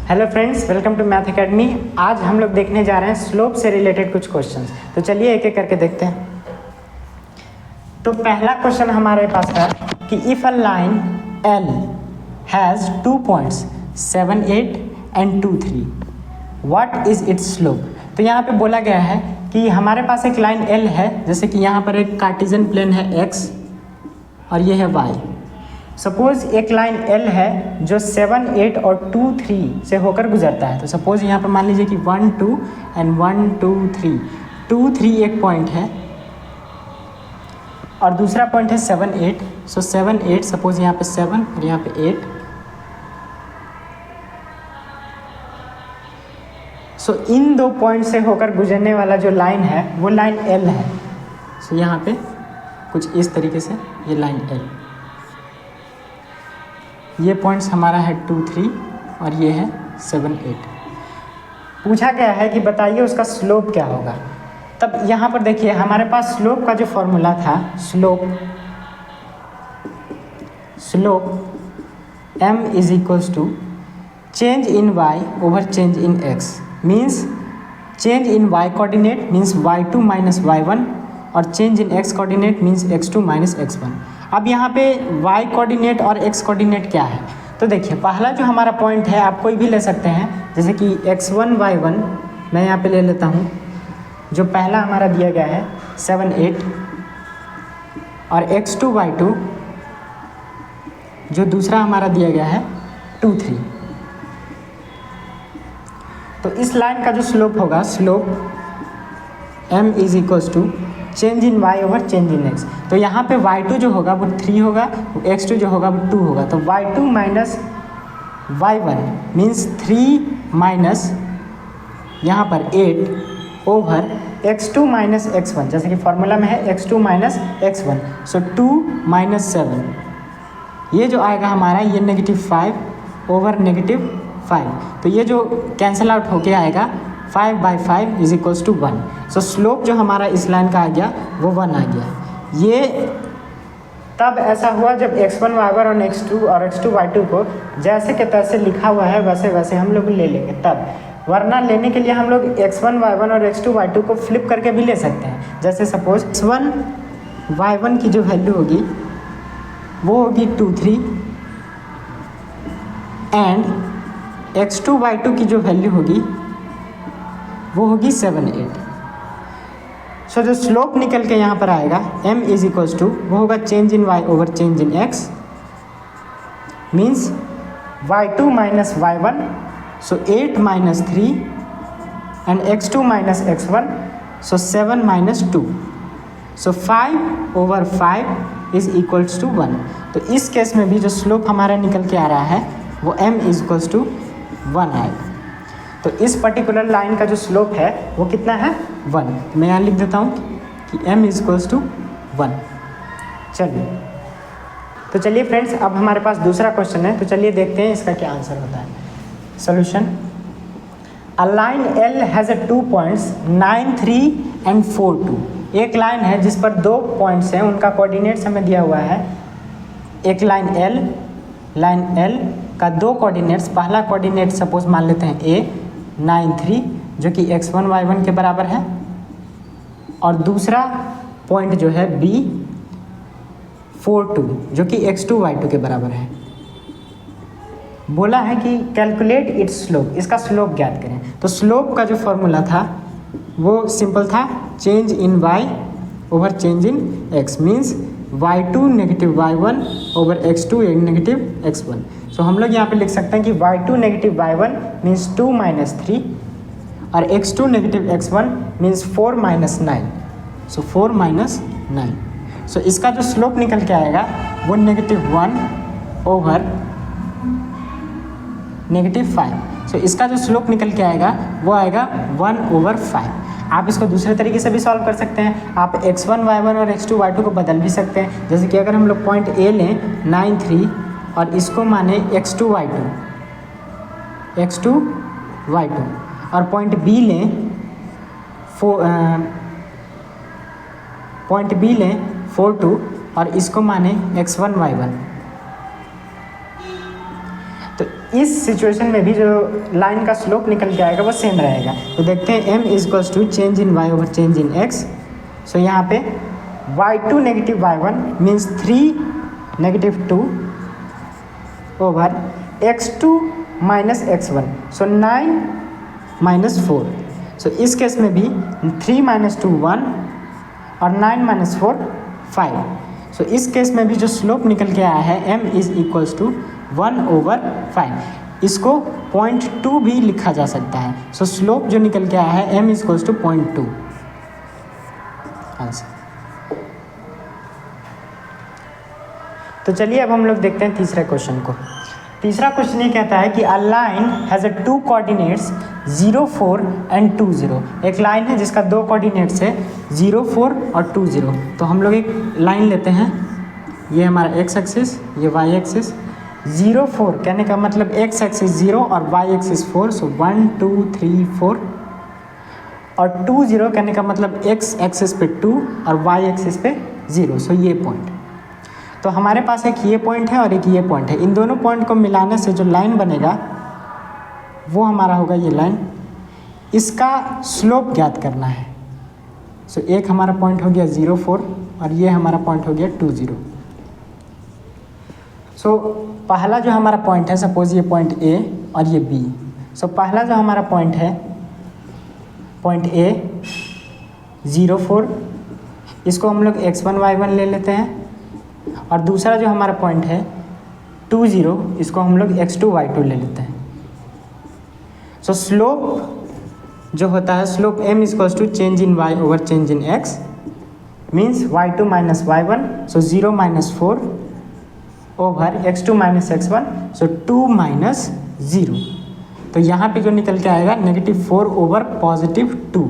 Hello friends, welcome to Math Academy. आज हम लोग देखने जा रहे हैं स्लोप से रिलेटेड कुछ क्वेश्चंस। तो चलिए एक एक करके देखते हैं। तो पहला क्वेश्चन हमारे पास है कि if a line L has 2 points 7, 8 and 2, 3, what is it's slope. तो यहाँ पे बोला गया है कि हमारे पास एक लाइन L है, जैसे कि यहाँ पर एक कार्टेशियन प्लेन है x और ये है y। सपोज़ एक लाइन L है जो 7, 8 और 2, 3 से होकर गुजरता है। तो सपोज़ यहाँ पर मान लीजिए कि 1, 2 एंड 1, 2, 3, 2, 3 एक पॉइंट है और दूसरा पॉइंट है 7, 8। सो 7, 8, सपोज़ यहाँ पे 7 और यहाँ पे 8। सो इन दो पॉइंट से होकर गुजरने वाला जो लाइन है वो लाइन L है। सो यहाँ पे कुछ इस तरीके से ये लाइन L, ये पॉइंट्स हमारा है 2, 3 और ये है 7, 8। पूछा गया है कि बताइए उसका स्लोप क्या होगा। तब यहाँ पर देखिए हमारे पास स्लोप का जो फॉर्मूला था, slope m is equals to change in y over change in x। Means change in y coordinate means y2 minus y1 और change in x coordinate means x2 minus x1। अब यहाँ पे y coordinate और x coordinate क्या है। तो देखिए पहला जो हमारा पॉइंट है आप कोई भी ले सकते हैं, जैसे कि x1 y1 मैं यहाँ पे ले लेता हूँ। जो पहला हमारा दिया गया है 7, 8 और x2 y2 जो दूसरा हमारा दिया गया है 2, 3। तो इस लाइन का जो स्लोप होगा, slope m is equals to change in y over change in x। तो यहाँ पे y2 जो होगा वो 3 होगा, x2 जो होगा वो 2 होगा। तो y2 minus y1 means 3 minus यहाँ पर 8 ओवर x2 माइनस x1, जैसे कि फॉर्मूला में है x2 minus x1। So 2 minus 7, ये जो आएगा हमारा ये -5 ओवर -5। तो ये जो कैंसिल आउट होके आएगा 5/5 is equals to 1। So slope जो हमारा इस लाइन का आ गया वो 1 आ गया। ये तब ऐसा हुआ जब x1 y1 और x2 y2 को जैसे के तैसे लिखा हुआ है वैसे वैसे हम लोग ले लेंगे तब। वरना लेने के लिए हम लोग x1 y1 और x2 y2 को फ्लिप करके भी ले सकते हैं। जैसे सपोज x1 y1 की जो वैल्यू होगी वो होगी 2, 3 एंड x2 y2 की जो वैल्यू होगी वो होगी 7, 8। सो जो स्लोप निकल के यहाँ पर आएगा m इज इक्वल्स टू वो होगा change in y over change in x means y2 minus y1। So 8 minus 3 and x2 minus x1। So 7 minus 2। So 5 over 5 is equals to 1। तो इस केस में भी जो स्लोप हमारा निकल के आ रहा है वो m इज इक्वल्स टू 1 आएगा। तो इस पर्टिकुलर लाइन का जो स्लोप है वो कितना है 1। मैं यहाँ लिख देता हूँ कि m इज इक्वल्स टू 1। चलिए फ्रेंड्स, अब हमारे पास दूसरा क्वेश्चन है। तो चलिए देखते हैं इसका क्या आंसर होता है। Solution, a line L has 2 points 9, 3 and 4, 2। एक लाइन है जिस पर 2 पॉइंट्स हैं, उनका कोऑर्डिनेट्स हमें दिया हुआ है। एक लाइन L का 2 कोऑर्डिनेट्स, पहला कोऑर्डिनेट सपोज मान लेते हैं A 9, 3 जो कि x1 y1 के बराबर है और दूसरा पॉइंट जो है B 4, 2 जो कि x2 y2 के बराबर है। बोला है कि कैलकुलेट इट्स स्लोप, इसका स्लोप ज्ञात करें। तो स्लोप का जो फॉर्मूला था वो सिंपल था change in y over change in x means y2 negative y1 over x2 negative x1। सो हम लोग यहाँ पे लिख सकते हैं कि y2 negative y1 means 2 minus 3 और x2 negative x1 means 4 minus 9। सो 4 माइनस 9। सो इसका जो स्लोप निकल के आएगा वो -1 ओवर -5। सो इसका जो स्लोप निकल के आएगा वो आएगा 1 ओवर 5। आप इसको दूसरे तरीके से भी सॉल्व कर सकते हैं। आप x1 y1 और x2 y2 को बदल भी सकते हैं। जैसे कि अगर हम लोग पॉइंट A लें 9, 3 और इसको माने x2 y2 और पॉइंट B लें 4, 2 और इसको माने x1 y1। तो इस सिचुएशन में भी जो लाइन का स्लोप निकल के आएगा वो सेम रहेगा। तो देखते हैं m is equals to change in y over change in x। So यहाँ पे y2 negative y1 means 3 negative 2 over x2 minus x1, so 9 minus 4। So इस केस में भी 3 माइनस 2 1 और 9 माइनस 4 5। सो इस केस में भी जो स्लोप निकल के आया है m is equals to 1 over 5। इसको 0.2 भी लिखा जा सकता है। सो स्लोप जो निकल के आया है m is equals to 0.2 answer. तो चलिए अब हम लोग देखते हैं तीसरे क्वेश्चन को। तीसरा क्वेश्चन ये कहता है कि a line has a 2 coordinates 0 4 and 2 0। एक लाइन है जिसका 2 कोऑर्डिनेट्स है 0 4 और 2 0। तो हम लोग एक लाइन लेते हैं, ये हमारा x एक्सिस, ये y एक्सिस। 0 4 कहने का मतलब x एक्सिस 0 और y एक्सिस 4, सो 1 2 3 4। और 2 0 कहने का मतलब x एक्सिस पे 2 और y एक्सिस पे 0, सो ये पॉइंट। तो हमारे पास एक ये पॉइंट है और एक ये पॉइंट है। इन दोनों पॉइंट को मिलाने से जो लाइन बनेगा वो हमारा होगा ये लाइन। इसका स्लोप ज्ञात करना है। सो एक हमारा पॉइंट हो गया 0 4 और ये हमारा पॉइंट हो गया 2 0। सो पहला जो हमारा पॉइंट है, सपोज ये पॉइंट A और ये B। सो पहला जो हमारा पॉइंट है, पॉइंट A 0 4, इसको हम लोग x1 y1 ले लेते हैं। और दूसरा जो हमारा पॉइंट है 2 0, इसको हम लोग x2 y2 ले लेते हैं। सो स्लोप जो होता है, slope m is equals to change in y over change in x means y2 minus y1, so 0 minus 4 over x2 minus x1, so 2 minus 0। तो यहाँ पे जो निकल के आएगा -4 ओवर +2।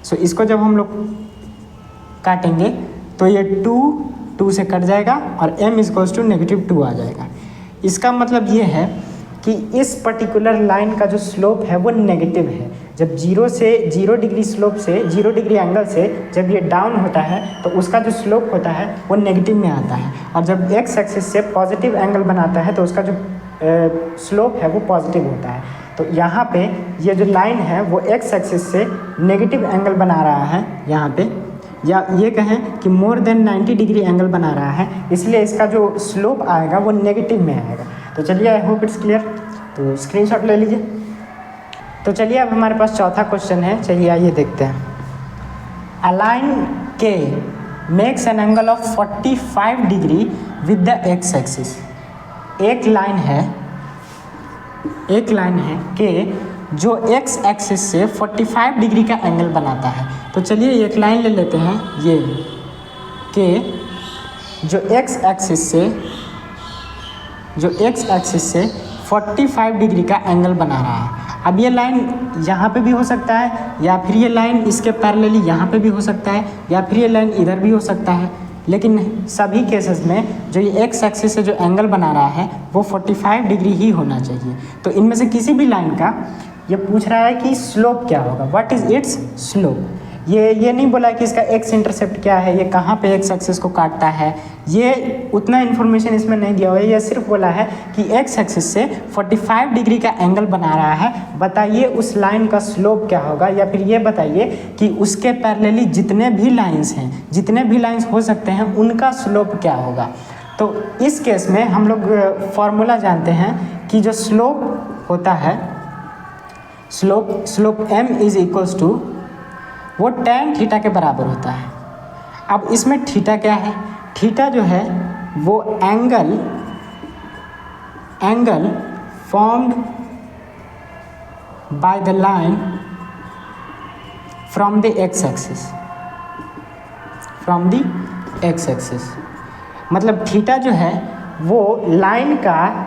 सो इसको जब हम लोग काटेंगे तो ये 2 से कट जाएगा और m इज इक्वल्स टू -2 आ जाएगा। इसका मतलब ये है कि इस पर्टिकुलर लाइन का जो स्लोप है वो नेगेटिव है। जब 0 डिग्री स्लोप से 0 डिग्री एंगल से जब ये डाउन होता है तो उसका जो स्लोप होता है वो नेगेटिव में आता है। और जब x एक्सिस से पॉजिटिव एंगल बनाता है तो उसका जो स्लोप है वो पॉजिटिव होता है। तो यहाँ पे ये जो लाइन है वो x एक्सिस से नेगेटिव एंगल बना रहा है यहाँ पे, या ये कहें कि मोर देन 90 डिग्री एंगल बना रहा है, इसलिए इसका जो स्लोप आएगा वो नेगेटिव में आएगा। तो चलिए, आई होप इट्स क्लियर। तो स्क्रीनशॉट ले लीजिए। तो चलिए अब हमारे पास चौथा क्वेश्चन है, चलिए आइए देखते हैं। अ लाइन के makes an angle of 45 degree with the x axis. एक लाइन है के जो x एक्सिस से 45 डिग्री का एंगल बनाता है। तो चलिए एक लाइन ले लेते हैं, ये के जो x एक्सिस से 45 डिग्री का एंगल बना रहा है। अब ये लाइन यहाँ पे भी हो सकता है, या फिर ये लाइन इसके पैरेलली यहाँ पे भी हो सकता है, या फिर ये लाइन इधर भी हो सकता है। लेकिन सभी केसेस में जो ये x एक्सिस से जो एंगल बना रहा है वो 45 डिग्री ही होना चाहिए। तो इनमें से किसी भी लाइन का ये पूछ रहा है कि स्लोप क्या होगा, व्हाट इज़ इट्स स्लोप। ये नहीं बोला कि इसका x इंटरसेप्ट क्या है, ये कहाँ पे x एक्सिस को काटता है, ये उतना इन्फॉर्मेशन इसमें नहीं दिया हुआ है। ये सिर्फ बोला है कि x एक्सिस से 45 डिग्री का एंगल बना रहा है, बताइए उस लाइन का स्लोप क्या होगा। या फिर ये बताइए कि उसके पैरेलली जितने भी लाइंस हो सकते हैं उनका स्लोप क्या होगा। तो इस केस में हम लोग फॉर्मूला जानते हैं कि जो स्लोप होता है, slope m is equals to वो tan थीटा के बराबर होता है। अब इसमें थीटा क्या है, थीटा जो है वो angle formed by the line from the x axis. मतलब थीटा जो है वो लाइन का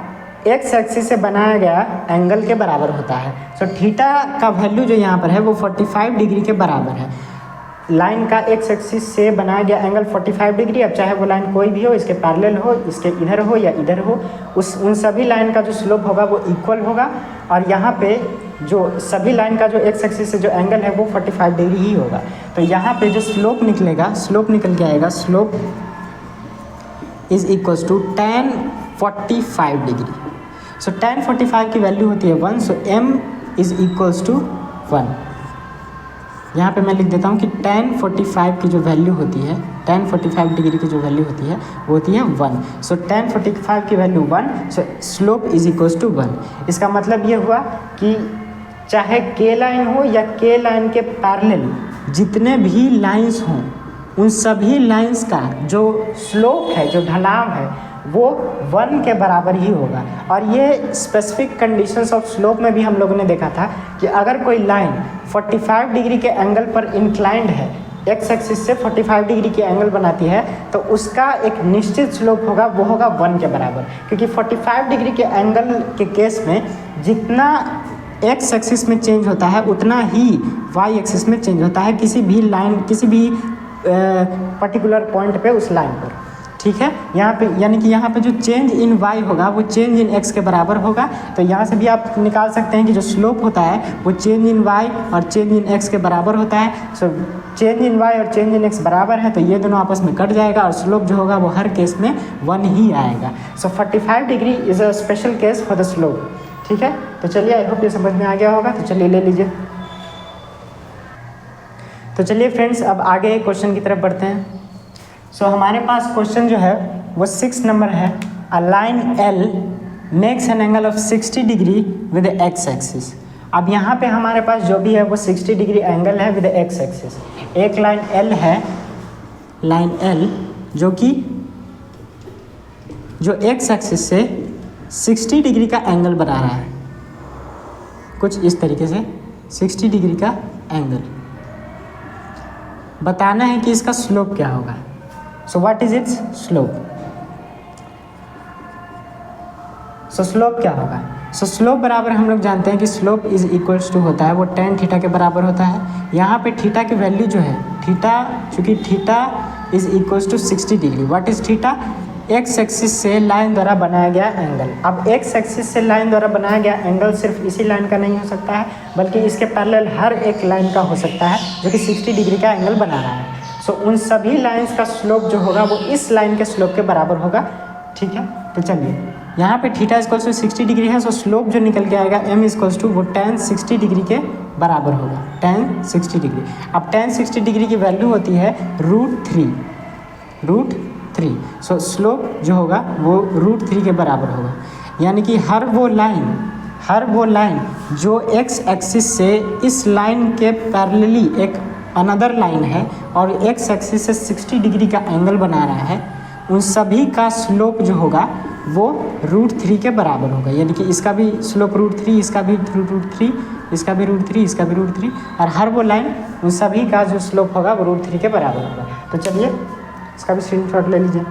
x एक्सिस से बनाया गया एंगल के बराबर होता है। सो थीटा का वैल्यू जो यहाँ पर है वो 45 डिग्री के बराबर है। लाइन का x एक्सिस से बनाया गया एंगल 45 डिग्री, अब चाहे वो लाइन कोई भी हो, इसके पैरेलल हो, इसके इधर हो या इधर हो, उन सभी लाइन का जो स्लोप होगा वो इक्वल होगा। और यहाँ पे जो सभी लाइन का जो x एक्सिस से जो एंगल है वो 45 डिग्री ही होगा। तो यहाँ पे जो स्लोप निकल के आएगा, slope is equals to tan 45 degree. So tan 45 की वैल्यू होती है 1, so m is equals to 1। यहाँ पे मैं लिख देता हूँ कि tan 45 की जो वैल्यू होती है, tan 45 डिग्री की जो वैल्यू होती है वो होती है 1। सो tan 45 की value 1, so slope is equals to 1। इसका मतलब ये हुआ कि चाहे के लाइन हो या के लाइन के पैरेलल जितने भी लाइंस हों, उन सभी लाइंस का जो स्लोप है, जो ढलाव है, वो 1 के बराबर ही होगा। और ये स्पेसिफिक कंडीशंस ऑफ स्लोप में भी हम लोगों ने देखा था कि अगर कोई लाइन 45 डिग्री के एंगल पर इंक्लाइंड है, एक्स एक्सिस से 45 डिग्री के एंगल बनाती है, तो उसका एक निश्चित स्लोप होगा, वो होगा 1 के बराबर। क्योंकि 45 डिग्री के एंगल के केस में जितना एक्स एक्सिस में चेंज होता है उतना ही वाई एक्सिस में चेंज होता है किसी भी लाइन, किसी भी पर्टिकुलर पॉइंट पे उस लाइन पर। ठीक है, यहाँ पे यानी कि यहाँ पे जो चेंज इन वाई होगा वो चेंज इन एक्स के बराबर होगा। तो यहाँ से भी आप निकाल सकते हैं कि जो स्लोप होता है वो चेंज इन वाई और चेंज इन एक्स के बराबर होता है। सो चेंज इन वाई और चेंज इन एक्स बराबर है, तो ये दोनों आपस में कट जाएगा और स्लोप जो होगा वो हर केस में 1 ही आएगा। सो 45 degree is a special case for the slope. ठीक है, तो चलिए, आई होप ये समझ में आ गया होगा। तो चलिए ले लीजिए। तो चलिए फ्रेंड्स, अब आगे क्वेश्चन की तरफ बढ़ते हैं। सो हमारे पास क्वेश्चन जो है वो 6 नंबर है। A line L makes an angle of 60 degree with x axis. अब यहाँ पे हमारे पास जो भी है वो 60 डिग्री एंगल है विद एक्स एक्सिस। एक लाइन L है, लाइन L जो एक्स एक्सिस से 60 डिग्री का एंगल बना रहा है, कुछ इस तरीके से 60 डिग्री का एंगल। बताना है कि इसका स्लोप क्या होगा। So what is it's slope? So slope क्या होगा? सो स्लोप बराबर हम लोग जानते हैं कि स्लोप इज इक्वल्स टू होता है वो tan थीटा के बराबर होता है। यहाँ पे थीटा की वैल्यू जो है, थीटा, चूँकि theta is equals to 60 degree. What is theta? X axis से लाइन द्वारा बनाया गया एंगल। अब एक्स एक्सिस से लाइन द्वारा बनाया गया एंगल सिर्फ इसी लाइन का नहीं हो सकता है, बल्कि इसके पैरेलल हर एक लाइन का हो सकता है जो कि 60 डिग्री का एंगल बना रहा है। सो उन सभी लाइंस का स्लोप जो होगा वो इस लाइन के स्लोप के बराबर होगा। ठीक है, तो चलिए, यहाँ पे थीटा इक्वल्स टू 60 डिग्री है। सो स्लोप जो निकल के आएगा m इक्वल्स टू वो tan 60 डिग्री के बराबर होगा, tan 60 डिग्री। अब tan 60 डिग्री की वैल्यू होती है √3। सो स्लोप जो होगा वो √3 के बराबर होगा। यानी कि हर वो लाइन जो एक्स एक्सिस से इस लाइन के पैरेलली एक अनदर लाइन है और एक्स एक्सिस से 60 डिग्री का एंगल बना रहा है, उन सभी का स्लोप जो होगा वो √3 के बराबर होगा। यानी कि इसका भी स्लोप √3, इसका भी √3, इसका भी √3, इसका भी √3, और हर वो लाइन उन सभी का जो स्लोप होगा वो √3 के बराबर होगा। तो चलिए इसका भी स्क्रीनशॉट ले लीजिए।